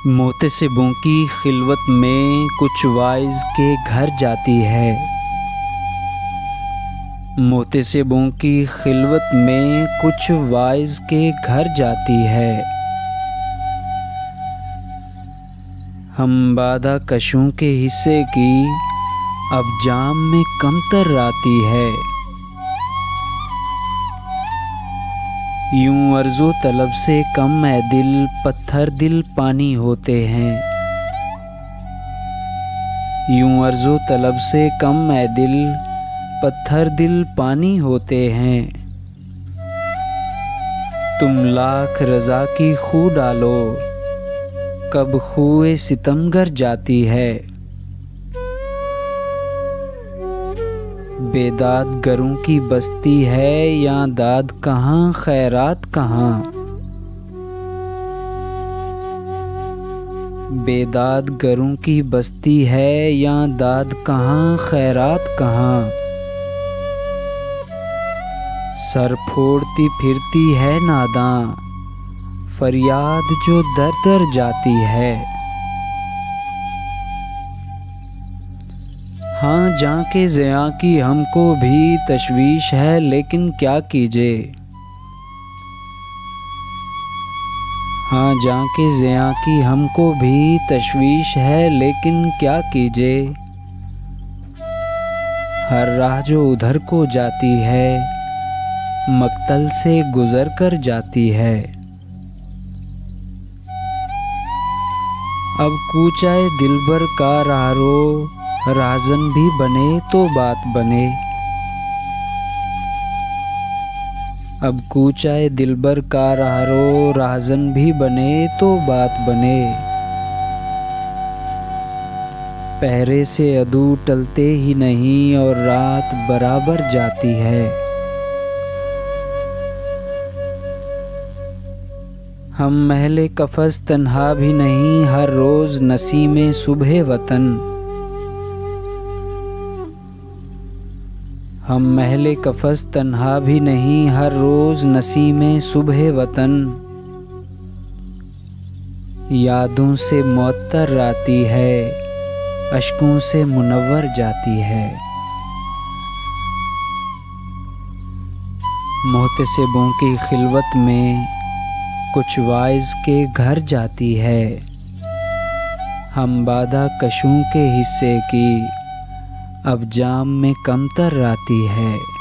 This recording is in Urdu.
محتسبوں کی خلوت میں کچھ واعظ کے گھر جاتی ہے۔ محتسبوں کی خلوت میں کچھ واعظ کے گھر جاتی ہے۔ ہم بادہ کشوں کے حصے کی اب جام میں کمتر آتی ہے۔ یوں عرض و طلب سے کم اے دل، پتھر دل پانی ہوتے ہیں۔ یوں عرض و طلب سے کم اے دل، پتھر دل پانی ہوتے ہیں۔ تم لاکھ رضا کی خو ڈالو، کب خوئے ستمگر جاتی ہے۔ بے داد گروں کی بستی ہے، یہاں داد کہاں خیرات کہاں۔ بے داد گروں کی بستی ہے، یہاں داد کہاں خیرات کہاں۔ سر پھوڑتی پھرتی ہے ناداں، فریاد جو در در جاتی ہے۔ ہاں جاں کے زیاں کی ہم کو بھی تشویش ہے، لیکن کیا کیجے۔ ہاں جاں کے زیاں کی ہم کو بھی تشویش ہے، لیکن کیا کیجے۔ ہر راہ جو ادھر کو جاتی ہے، مقتل سے گزر کر جاتی ہے۔ اب کوچہ دلبر کا راہرو راہزن بھی بنے تو بات بنے۔ اب کوچہ دلبر کا راہرو راہزن بھی بنے تو بات بنے۔ پہرے سے عدو ٹلتے ہی نہیں اور رات برابر جاتی ہے۔ ہم محل قفس تنہا بھی نہیں، ہر روز نسیم صبح وطن۔ ہم محل قفس تنہا بھی نہیں، ہر روز نسیم صبح وطن۔ یادوں سے معطر آتی ہے، اشکوں سے منور جاتی ہے۔ محتسبوں کی خلوت میں کچھ واعظ کے گھر جاتی ہے۔ ہم بادہ کشوں کے حصے کی اب جام میں کمتر آتی ہے۔